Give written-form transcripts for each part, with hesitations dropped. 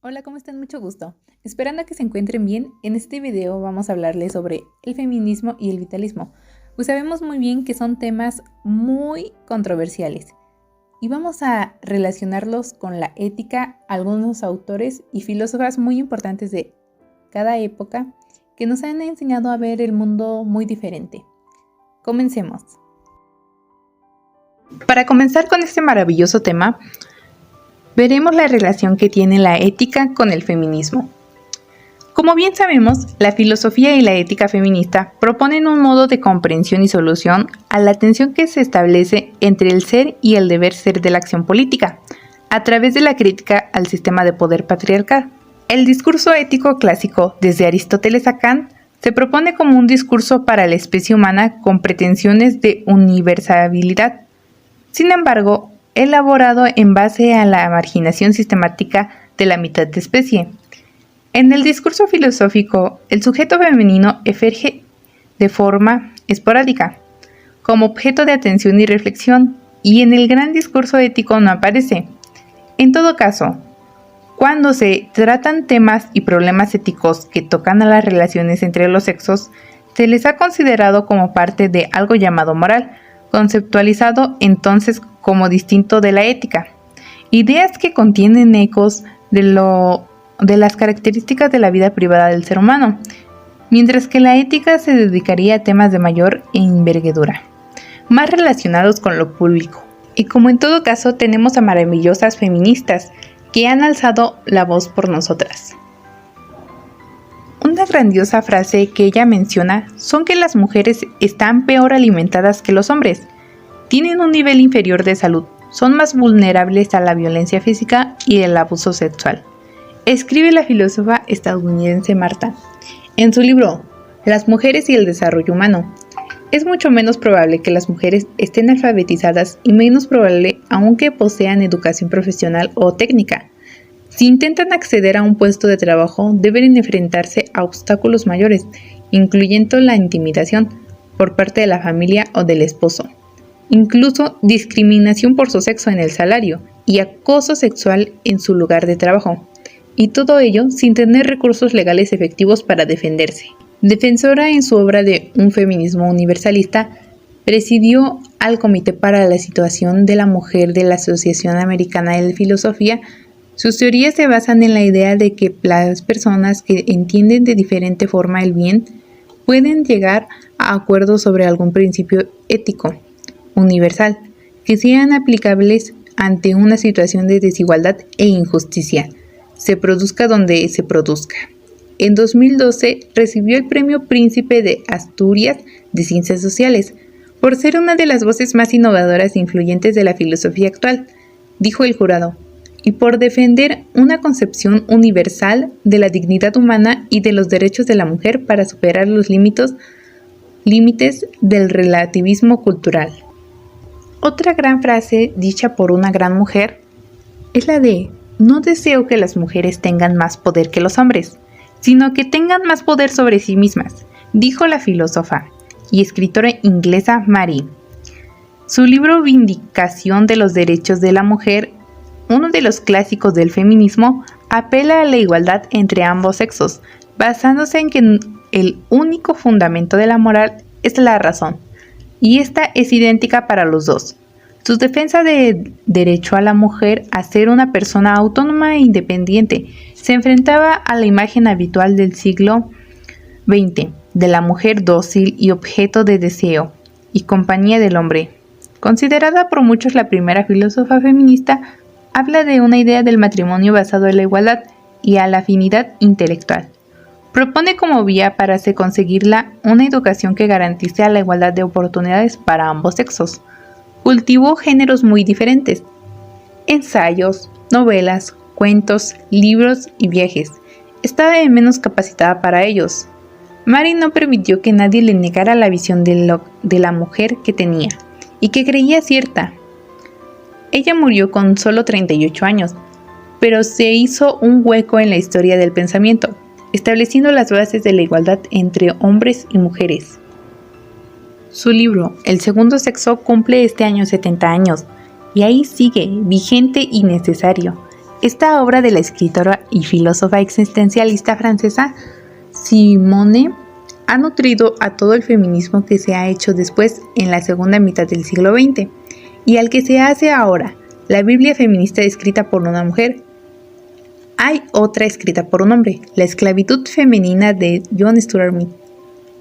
Hola, ¿cómo están? Mucho gusto. Esperando a que se encuentren bien, en este video vamos a hablarles sobre el feminismo y el vitalismo, pues sabemos muy bien que son temas muy controversiales y vamos a relacionarlos con la ética, algunos autores y filósofas muy importantes de cada época que nos han enseñado a ver el mundo muy diferente. Comencemos. Para comenzar con este maravilloso tema, veremos la relación que tiene la ética con el feminismo. Como bien sabemos, la filosofía y la ética feminista proponen un modo de comprensión y solución a la tensión que se establece entre el ser y el deber ser de la acción política, a través de la crítica al sistema de poder patriarcal. El discurso ético clásico, desde Aristóteles a Kant, se propone como un discurso para la especie humana con pretensiones de universalidad. Sin embargo, elaborado en base a la marginación sistemática de la mitad de especie. En el discurso filosófico, el sujeto femenino emerge de forma esporádica, como objeto de atención y reflexión, y en el gran discurso ético no aparece. En todo caso, cuando se tratan temas y problemas éticos que tocan a las relaciones entre los sexos, se les ha considerado como parte de algo llamado moral, conceptualizado entonces como distinto de la ética. Ideas que contienen ecos de las características de la vida privada del ser humano, mientras que la ética se dedicaría a temas de mayor envergadura, más relacionados con lo público. Y como en todo caso tenemos a maravillosas feministas que han alzado la voz por nosotras. Una grandiosa frase que ella menciona son que las mujeres están peor alimentadas que los hombres, tienen un nivel inferior de salud, son más vulnerables a la violencia física y el abuso sexual. Escribe la filósofa estadounidense Marta en su libro Las mujeres y el desarrollo humano. Es mucho menos probable que las mujeres estén alfabetizadas y menos probable aún que posean educación profesional o técnica. Si intentan acceder a un puesto de trabajo, deben enfrentarse a obstáculos mayores, incluyendo la intimidación por parte de la familia o del esposo, incluso discriminación por su sexo en el salario y acoso sexual en su lugar de trabajo, y todo ello sin tener recursos legales efectivos para defenderse. Defensora en su obra de Un feminismo universalista, presidió al Comité para la Situación de la Mujer de la Asociación Americana de Filosofía. Sus teorías se basan en la idea de que las personas que entienden de diferente forma el bien pueden llegar a acuerdos sobre algún principio ético universal que sean aplicables ante una situación de desigualdad e injusticia, se produzca donde se produzca. En 2012 recibió el Premio Príncipe de Asturias de Ciencias Sociales por ser una de las voces más innovadoras e influyentes de la filosofía actual, dijo el jurado, y por defender una concepción universal de la dignidad humana y de los derechos de la mujer para superar los límites del relativismo cultural. Otra gran frase dicha por una gran mujer es la de: no deseo que las mujeres tengan más poder que los hombres, sino que tengan más poder sobre sí mismas, dijo la filósofa y escritora inglesa Mary. Su libro Vindicación de los Derechos de la Mujer, uno de los clásicos del feminismo, apela a la igualdad entre ambos sexos, basándose en que el único fundamento de la moral es la razón, y esta es idéntica para los dos. Su defensa de derecho a la mujer a ser una persona autónoma e independiente se enfrentaba a la imagen habitual del siglo XX, de la mujer dócil y objeto de deseo y compañía del hombre. Considerada por muchos la primera filósofa feminista, habla de una idea del matrimonio basado en la igualdad y a la afinidad intelectual. Propone como vía para conseguirla una educación que garantice la igualdad de oportunidades para ambos sexos. Cultivó géneros muy diferentes: ensayos, novelas, cuentos, libros y viajes. Estaba menos capacitada para ellos. Mary no permitió que nadie le negara la visión de la mujer que tenía y que creía cierta. Ella murió con solo 38 años, pero se hizo un hueco en la historia del pensamiento, estableciendo las bases de la igualdad entre hombres y mujeres. Su libro, El segundo sexo, cumple este año 70 años, y ahí sigue, vigente y necesario. Esta obra de la escritora y filósofa existencialista francesa Simone ha nutrido a todo el feminismo que se ha hecho después en la segunda mitad del siglo XX y al que se hace ahora, la Biblia feminista escrita por una mujer. Hay otra escrita por un hombre, La esclavitud femenina de John Stuart Mill,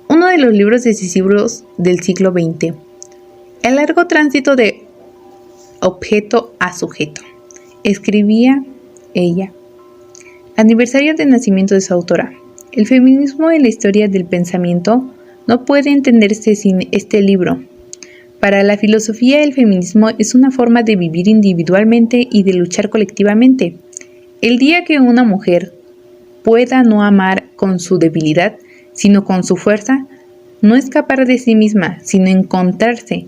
uno de los libros decisivos del siglo XX. El largo tránsito de objeto a sujeto. Escribía ella. Aniversario de nacimiento de su autora. El feminismo en la historia del pensamiento no puede entenderse sin este libro. Para la filosofía, el feminismo es una forma de vivir individualmente y de luchar colectivamente. El día que una mujer pueda no amar con su debilidad, sino con su fuerza, no escapar de sí misma, sino encontrarse.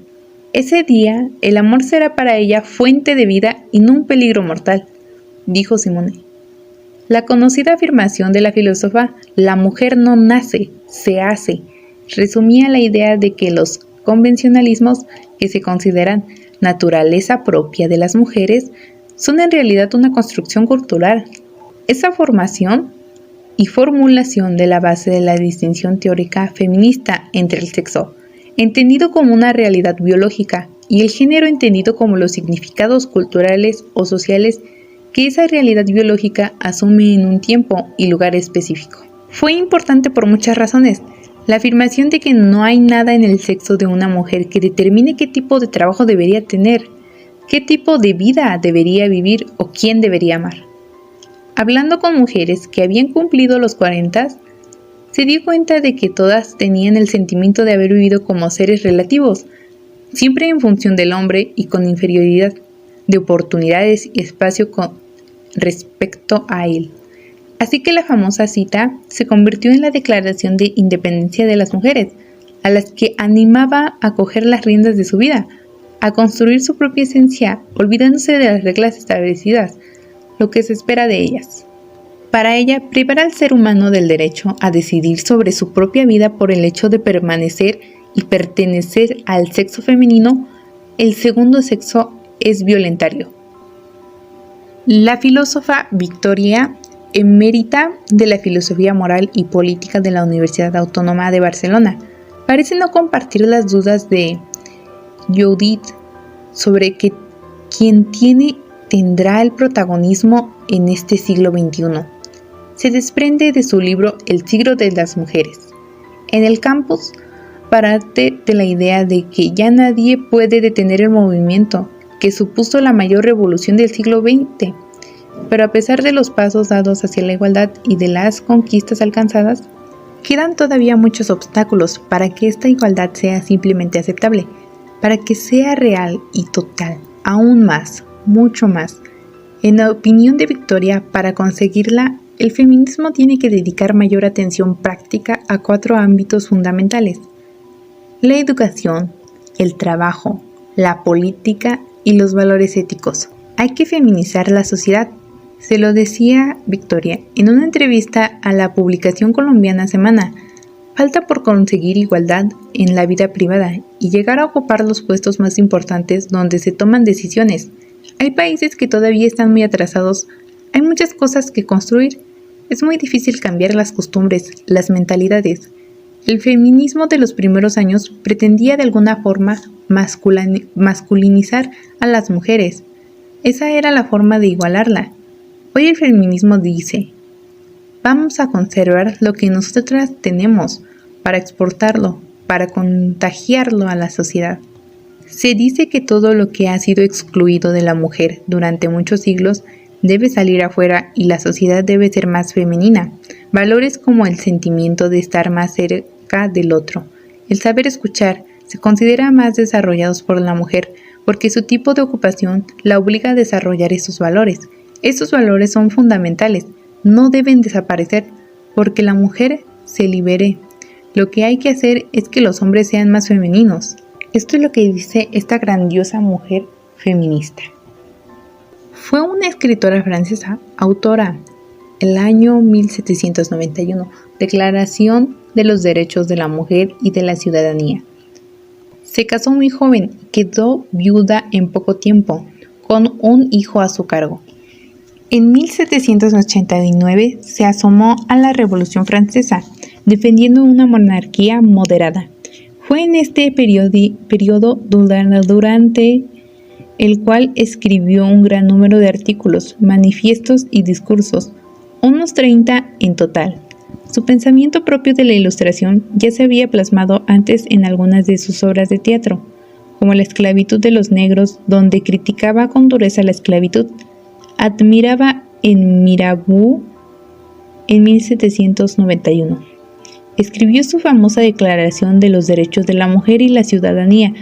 Ese día, el amor será para ella fuente de vida y no un peligro mortal, dijo Simone. La conocida afirmación de la filósofa, la mujer no nace, se hace, resumía la idea de que los convencionalismos que se consideran naturaleza propia de las mujeres son en realidad una construcción cultural. Esa formación y formulación de la base de la distinción teórica feminista entre el sexo, entendido como una realidad biológica, y el género entendido como los significados culturales o sociales que esa realidad biológica asume en un tiempo y lugar específico. Fue importante por muchas razones. La afirmación de que no hay nada en el sexo de una mujer que determine qué tipo de trabajo debería tener, qué tipo de vida debería vivir o quién debería amar. Hablando con mujeres que habían cumplido los 40, se dio cuenta de que todas tenían el sentimiento de haber vivido como seres relativos, siempre en función del hombre y con inferioridad de oportunidades y espacio con respecto a él. Así que la famosa cita se convirtió en la Declaración de Independencia de las Mujeres, a las que animaba a coger las riendas de su vida, a construir su propia esencia, olvidándose de las reglas establecidas, lo que se espera de ellas. Para ella, privar al ser humano del derecho a decidir sobre su propia vida por el hecho de permanecer y pertenecer al sexo femenino, el segundo sexo es violentario. La filósofa Victoria, emérita de la Filosofía Moral y Política de la Universidad Autónoma de Barcelona, parece no compartir las dudas de Judith sobre que quien tendrá el protagonismo en este siglo XXI. Se desprende de su libro El siglo de las mujeres. En el campus, parte de la idea de que ya nadie puede detener el movimiento que supuso la mayor revolución del siglo XX, pero a pesar de los pasos dados hacia la igualdad y de las conquistas alcanzadas, quedan todavía muchos obstáculos para que esta igualdad sea simplemente aceptable, para que sea real y total, aún más, mucho más. En la opinión de Victoria, para conseguirla, el feminismo tiene que dedicar mayor atención práctica a 4 ámbitos fundamentales: la educación, el trabajo, la política y los valores éticos. Hay que feminizar la sociedad, se lo decía Victoria en una entrevista a la publicación colombiana Semana. Falta por conseguir igualdad en la vida privada y llegar a ocupar los puestos más importantes donde se toman decisiones. Hay países que todavía están muy atrasados, hay muchas cosas que construir. Es muy difícil cambiar las costumbres, las mentalidades. El feminismo de los primeros años pretendía de alguna forma masculinizar a las mujeres. Esa era la forma de igualarla. Hoy el feminismo dice: vamos a conservar lo que nosotras tenemos para exportarlo, para contagiarlo a la sociedad. Se dice que todo lo que ha sido excluido de la mujer durante muchos siglos debe salir afuera y la sociedad debe ser más femenina. Valores como el sentimiento de estar más cerca del otro, el saber escuchar, se considera más desarrollados por la mujer porque su tipo de ocupación la obliga a desarrollar esos valores. Estos valores son fundamentales, no deben desaparecer porque la mujer se libere. Lo que hay que hacer es que los hombres sean más femeninos. Esto es lo que dice esta grandiosa mujer feminista. Fue una escritora francesa, autora, el año 1791, Declaración de los Derechos de la Mujer y de la Ciudadanía. Se casó muy joven y quedó viuda en poco tiempo, con un hijo a su cargo. En 1789 se asomó a la Revolución Francesa, defendiendo una monarquía moderada. Fue en este periodo durante el cual escribió un gran número de artículos, manifiestos y discursos, unos 30 en total. Su pensamiento propio de la Ilustración ya se había plasmado antes en algunas de sus obras de teatro, como La esclavitud de los negros, donde criticaba con dureza la esclavitud. Admiraba en Mirabeau en 1791. Escribió su famosa Declaración de los Derechos de la Mujer y la Ciudadanía,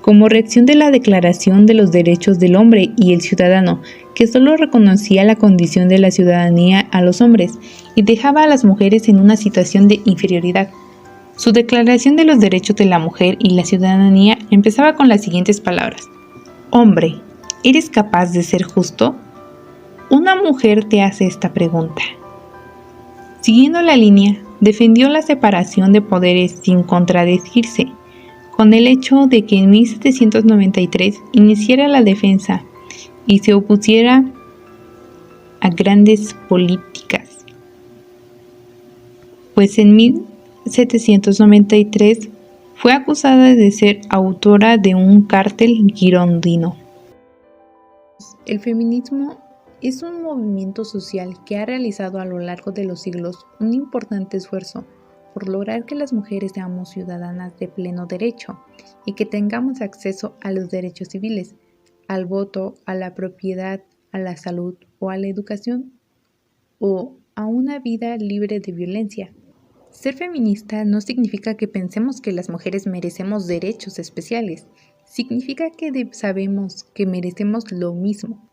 como reacción de la Declaración de los Derechos del Hombre y el Ciudadano, que solo reconocía la condición de la ciudadanía a los hombres y dejaba a las mujeres en una situación de inferioridad. Su Declaración de los Derechos de la Mujer y la Ciudadanía empezaba con las siguientes palabras: Hombre, ¿eres capaz de ser justo? Una mujer te hace esta pregunta. Siguiendo la línea, defendió la separación de poderes sin contradecirse, con el hecho de que en 1793 iniciara la defensa y se opusiera a grandes políticas, pues en 1793 fue acusada de ser autora de un cártel girondino. El feminismo es un movimiento social que ha realizado a lo largo de los siglos un importante esfuerzo por lograr que las mujeres seamos ciudadanas de pleno derecho y que tengamos acceso a los derechos civiles, al voto, a la propiedad, a la salud o a la educación, o a una vida libre de violencia. Ser feminista no significa que pensemos que las mujeres merecemos derechos especiales, significa que sabemos que merecemos lo mismo.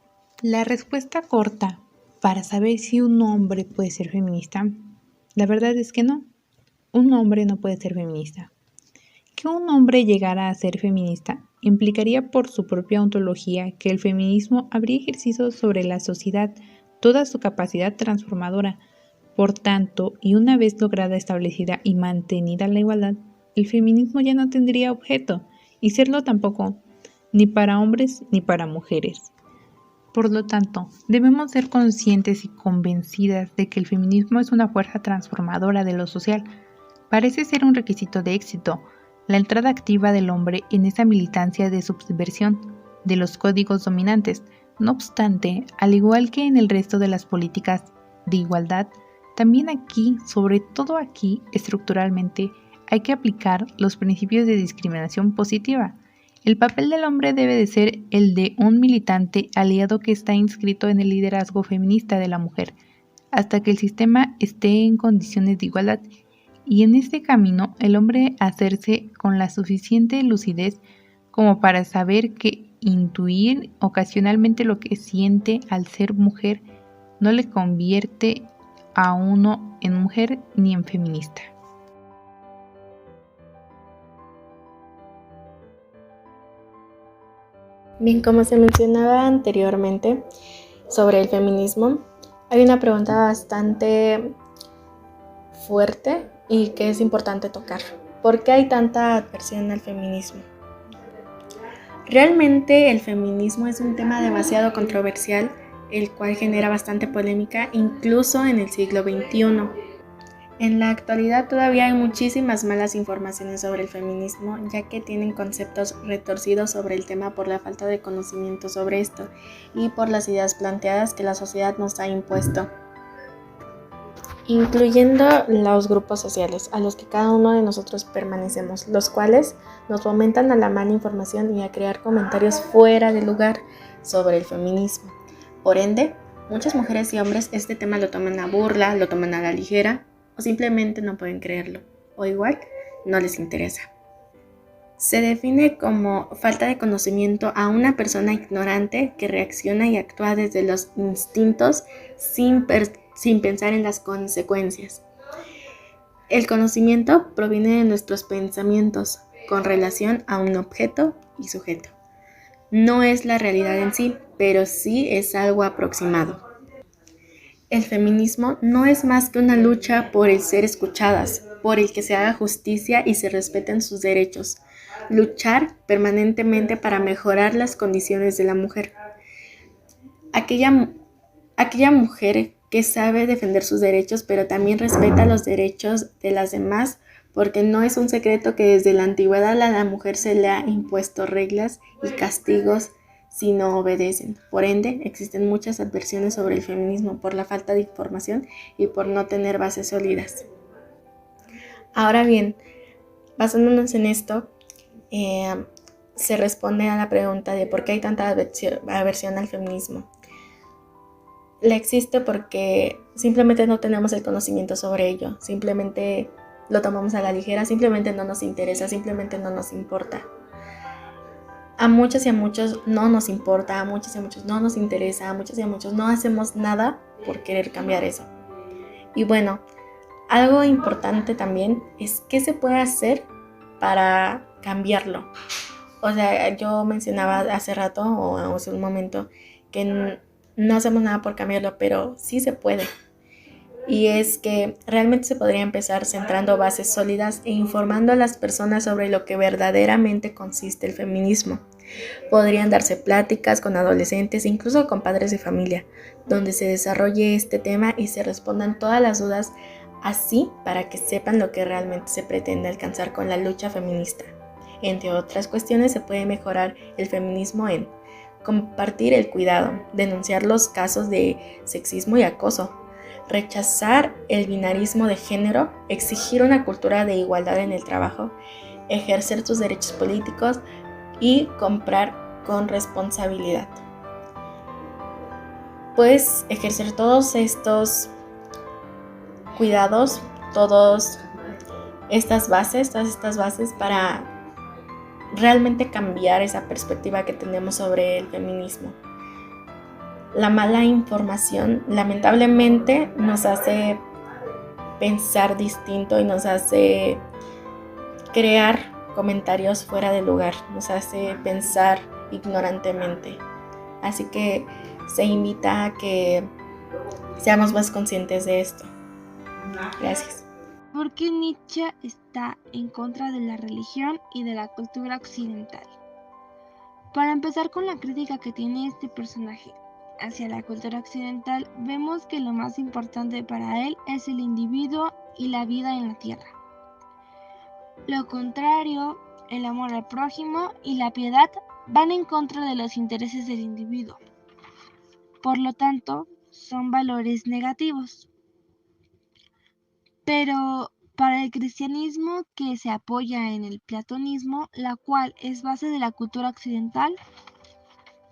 La respuesta corta para saber si un hombre puede ser feminista, la verdad es que no. Un hombre no puede ser feminista. Que un hombre llegara a ser feminista implicaría por su propia ontología que el feminismo habría ejercido sobre la sociedad toda su capacidad transformadora. Por tanto, y una vez lograda, establecida y mantenida la igualdad, el feminismo ya no tendría objeto, y serlo tampoco, ni para hombres ni para mujeres. Por lo tanto, debemos ser conscientes y convencidas de que el feminismo es una fuerza transformadora de lo social. Parece ser un requisito de éxito la entrada activa del hombre en esa militancia de subversión de los códigos dominantes. No obstante, al igual que en el resto de las políticas de igualdad, también aquí, sobre todo aquí, estructuralmente, hay que aplicar los principios de discriminación positiva. El papel del hombre debe de ser el de un militante aliado que está inscrito en el liderazgo feminista de la mujer, hasta que el sistema esté en condiciones de igualdad, y en este camino el hombre hacerse con la suficiente lucidez como para saber que intuir ocasionalmente lo que siente al ser mujer no le convierte a uno en mujer ni en feminista. Bien, como se mencionaba anteriormente sobre el feminismo, hay una pregunta bastante fuerte y que es importante tocar. ¿Por qué hay tanta adversión al feminismo? Realmente el feminismo es un tema demasiado controversial, el cual genera bastante polémica incluso en el siglo XXI. En la actualidad todavía hay muchísimas malas informaciones sobre el feminismo, ya que tienen conceptos retorcidos sobre el tema por la falta de conocimiento sobre esto y por las ideas planteadas que la sociedad nos ha impuesto, incluyendo los grupos sociales a los que cada uno de nosotros permanecemos, los cuales nos fomentan a la mala información y a crear comentarios fuera de lugar sobre el feminismo. Por ende, muchas mujeres y hombres este tema lo toman a burla, lo toman a la ligera, o simplemente no pueden creerlo, o igual no les interesa. Se define como falta de conocimiento a una persona ignorante que reacciona y actúa desde los instintos sin pensar en las consecuencias. El conocimiento proviene de nuestros pensamientos con relación a un objeto y sujeto. No es la realidad en sí, pero sí es algo aproximado. El feminismo no es más que una lucha por el ser escuchadas, por el que se haga justicia y se respeten sus derechos. Luchar permanentemente para mejorar las condiciones de la mujer. aquella mujer que sabe defender sus derechos, pero también respeta los derechos de las demás, porque no es un secreto que desde la antigüedad a la mujer se le ha impuesto reglas y castigos si no obedecen. Por ende, existen muchas adversiones sobre el feminismo por la falta de información y por no tener bases sólidas. Ahora bien, basándonos en esto, se responde a la pregunta de por qué hay tanta aversión al feminismo. La existe porque simplemente no tenemos el conocimiento sobre ello, simplemente lo tomamos a la ligera, simplemente no nos interesa, simplemente no nos importa. A muchas y a muchos no nos importa, a muchos y a muchos no nos interesa, a muchos y a muchos no hacemos nada por querer cambiar eso. Y bueno, algo importante también es qué se puede hacer para cambiarlo. O sea, yo mencionaba hace rato o hace un momento que no hacemos nada por cambiarlo, pero sí se puede. Y es que realmente se podría empezar centrando bases sólidas e informando a las personas sobre lo que verdaderamente consiste el feminismo. Podrían darse pláticas con adolescentes, incluso con padres de familia, donde se desarrolle este tema y se respondan todas las dudas así para que sepan lo que realmente se pretende alcanzar con la lucha feminista. Entre otras cuestiones, se puede mejorar el feminismo en compartir el cuidado, denunciar los casos de sexismo y acoso, rechazar el binarismo de género, exigir una cultura de igualdad en el trabajo, ejercer tus derechos políticos y comprar con responsabilidad. Puedes ejercer todos estos cuidados, todas estas bases para realmente cambiar esa perspectiva que tenemos sobre el feminismo. La mala información lamentablemente nos hace pensar distinto y nos hace crear comentarios fuera de lugar, nos hace pensar ignorantemente. Así que se invita a que seamos más conscientes de esto. Gracias. ¿Por qué Nietzsche está en contra de la religión y de la cultura occidental? Para empezar con la crítica que tiene este personaje hacia la cultura occidental, vemos que lo más importante para él es el individuo y la vida en la tierra. Lo contrario, el amor al prójimo y la piedad van en contra de los intereses del individuo. Por lo tanto, son valores negativos. Pero para el cristianismo, que se apoya en el platonismo, la cual es base de la cultura occidental,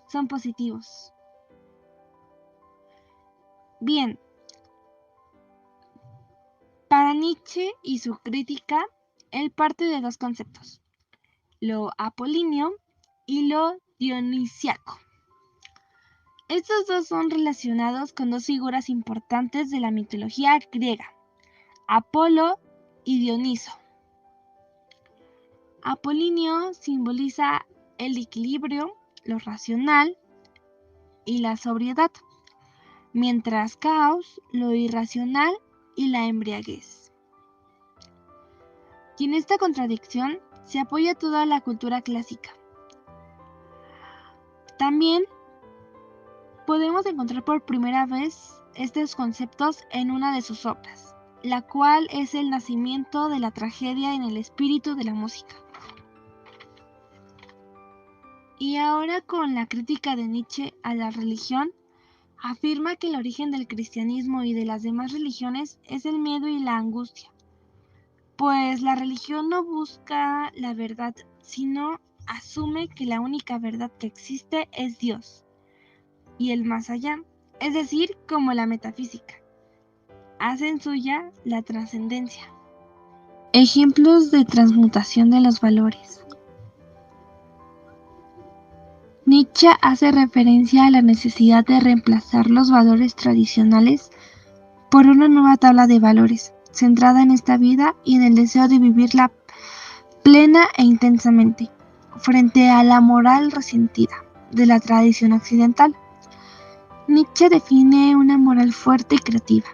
son positivos. Bien, para Nietzsche y su crítica, él parte de dos conceptos, lo apolíneo y lo dionisiaco. Estos dos son relacionados con dos figuras importantes de la mitología griega, Apolo y Dioniso. Apolíneo simboliza el equilibrio, lo racional y la sobriedad, mientras Caos, lo irracional y la embriaguez. Y en esta contradicción se apoya toda la cultura clásica. También podemos encontrar por primera vez estos conceptos en una de sus obras, la cual es el nacimiento de la tragedia en el espíritu de la música. Y ahora con la crítica de Nietzsche a la religión, afirma que el origen del cristianismo y de las demás religiones es el miedo y la angustia, pues la religión no busca la verdad, sino asume que la única verdad que existe es Dios y el más allá, es decir, como la metafísica. Hacen suya la trascendencia. Ejemplos de transmutación de los valores. Nietzsche hace referencia a la necesidad de reemplazar los valores tradicionales por una nueva tabla de valores, centrada en esta vida y en el deseo de vivirla plena e intensamente, frente a la moral resentida de la tradición occidental. Nietzsche define una moral fuerte y creativa,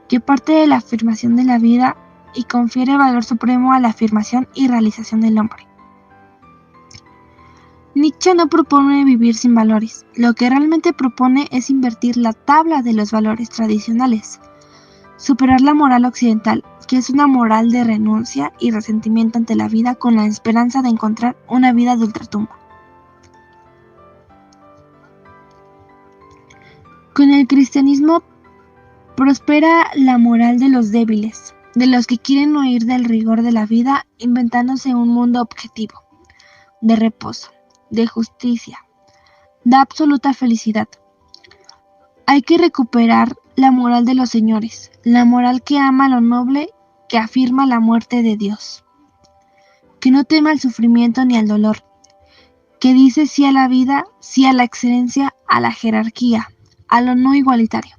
que parte de la afirmación de la vida y confiere valor supremo a la afirmación y realización del hombre. Nietzsche no propone vivir sin valores, lo que realmente propone es invertir la tabla de los valores tradicionales, superar la moral occidental, que es una moral de renuncia y resentimiento ante la vida con la esperanza de encontrar una vida de ultratumba. Con el cristianismo prospera la moral de los débiles, de los que quieren huir del rigor de la vida inventándose un mundo objetivo, de reposo, de justicia, de absoluta felicidad. Hay que recuperar la moral de los señores, la moral que ama lo noble, que afirma la muerte de Dios, que no teme al sufrimiento ni al dolor, que dice sí a la vida, sí a la excelencia, a la jerarquía, a lo no igualitario.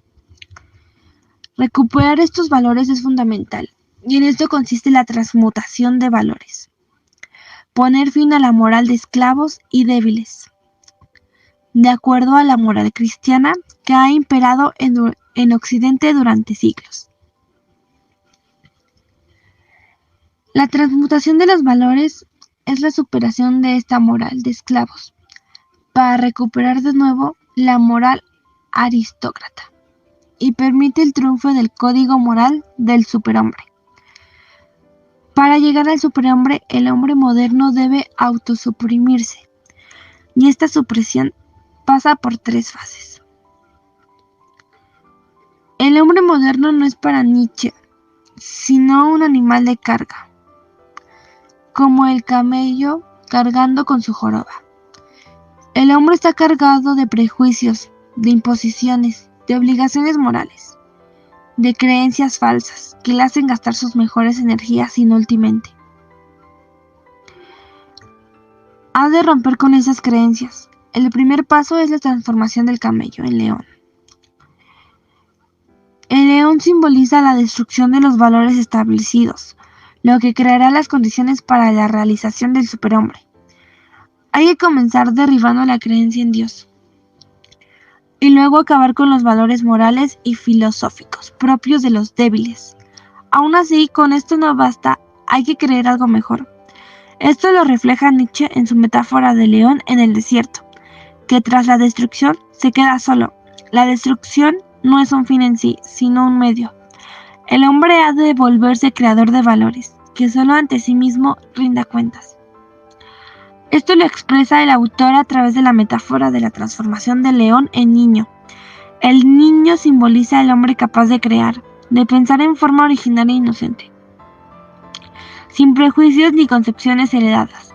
Recuperar estos valores es fundamental, y en esto consiste la transmutación de valores. Poner fin a la moral de esclavos y débiles, de acuerdo a la moral cristiana que ha imperado en Occidente durante siglos. La transmutación de los valores es la superación de esta moral de esclavos, para recuperar de nuevo la moral aristócrata, y permite el triunfo del código moral del superhombre. Para llegar al superhombre, el hombre moderno debe autosuprimirse, y esta supresión pasa por 3 fases. El hombre moderno no es para Nietzsche, sino un animal de carga, como el camello cargando con su joroba. El hombre está cargado de prejuicios, de imposiciones, de obligaciones morales, de creencias falsas que le hacen gastar sus mejores energías inútilmente. Ha de romper con esas creencias. El primer paso es la transformación del camello en león. El león simboliza la destrucción de los valores establecidos, lo que creará las condiciones para la realización del superhombre. Hay que comenzar derribando la creencia en Dios, y luego acabar con los valores morales y filosóficos propios de los débiles. Aún así, con esto no basta, hay que creer algo mejor. Esto lo refleja Nietzsche en su metáfora del león en el desierto, que tras la destrucción se queda solo. La destrucción no es un fin en sí, sino un medio. El hombre ha de volverse creador de valores, que solo ante sí mismo rinda cuentas. Esto lo expresa el autor a través de la metáfora de la transformación del león en niño. El niño simboliza al hombre capaz de crear, de pensar en forma original e inocente, sin prejuicios ni concepciones heredadas,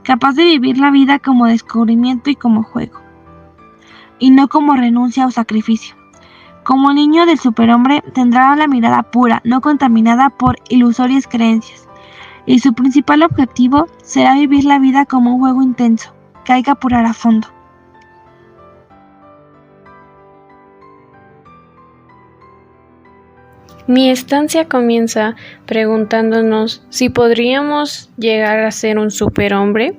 capaz de vivir la vida como descubrimiento y como juego, y no como renuncia o sacrificio. Como niño del superhombre tendrá la mirada pura, no contaminada por ilusorias creencias, y su principal objetivo será vivir la vida como un juego intenso, que hay que apurar a fondo. Mi estancia comienza preguntándonos si podríamos llegar a ser un superhombre.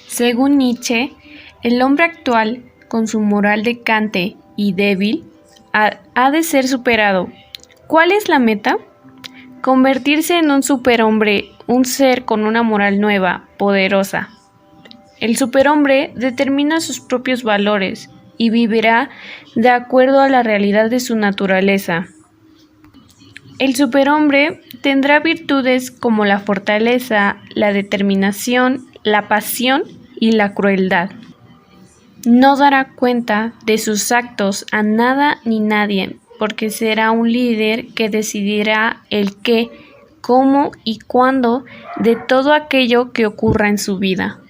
Según Nietzsche, el hombre actual, con su moral decante y débil, ha de ser superado. ¿Cuál es la meta? Convertirse en un superhombre, un ser con una moral nueva, poderosa. El superhombre determina sus propios valores y vivirá de acuerdo a la realidad de su naturaleza. El superhombre tendrá virtudes como la fortaleza, la determinación, la pasión y la crueldad. No dará cuenta de sus actos a nada ni nadie, porque será un líder que decidirá el qué, cómo y cuándo de todo aquello que ocurra en su vida.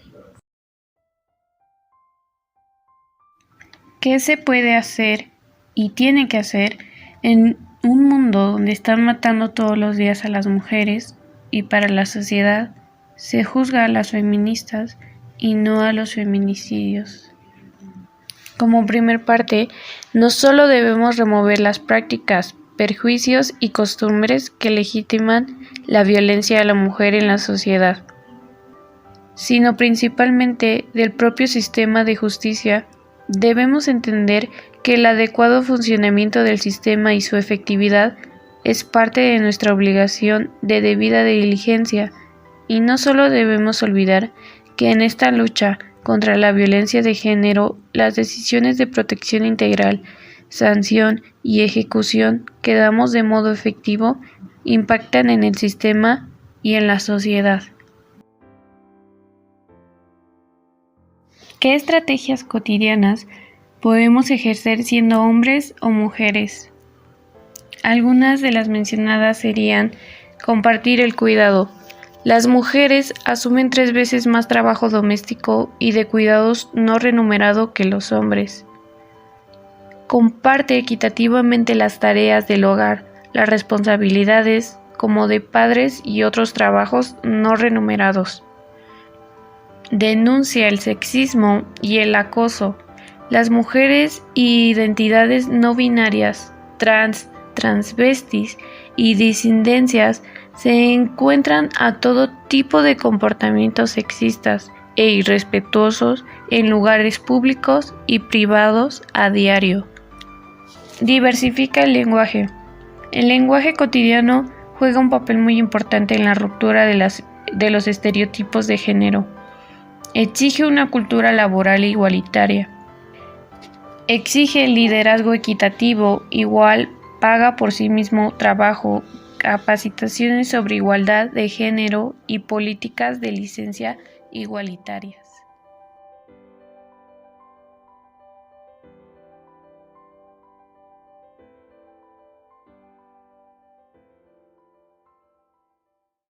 ¿Qué se puede hacer y tiene que hacer en un mundo donde están matando todos los días a las mujeres y para la sociedad se juzga a las feministas y no a los feminicidios? Como primer parte, no solo debemos remover las prácticas, perjuicios y costumbres que legitiman la violencia a la mujer en la sociedad, sino principalmente del propio sistema de justicia. Debemos entender que el adecuado funcionamiento del sistema y su efectividad es parte de nuestra obligación de debida diligencia, y no solo debemos olvidar que en esta lucha contra la violencia de género, las decisiones de protección integral, sanción y ejecución que damos de modo efectivo impactan en el sistema y en la sociedad. ¿Qué estrategias cotidianas podemos ejercer siendo hombres o mujeres? Algunas de las mencionadas serían compartir el cuidado. Las mujeres asumen 3 veces más trabajo doméstico y de cuidados no remunerado que los hombres. Comparte equitativamente las tareas del hogar, las responsabilidades como de padres y otros trabajos no remunerados. Denuncia el sexismo y el acoso. Las mujeres y identidades no binarias, transvestis y disidencias se encuentran a todo tipo de comportamientos sexistas e irrespetuosos en lugares públicos y privados a diario. Diversifica el lenguaje. El lenguaje cotidiano juega un papel muy importante en la ruptura de los estereotipos de género. Exige una cultura laboral igualitaria. Exige liderazgo equitativo, igual paga por sí mismo trabajo, capacitaciones sobre igualdad de género y políticas de licencia igualitarias.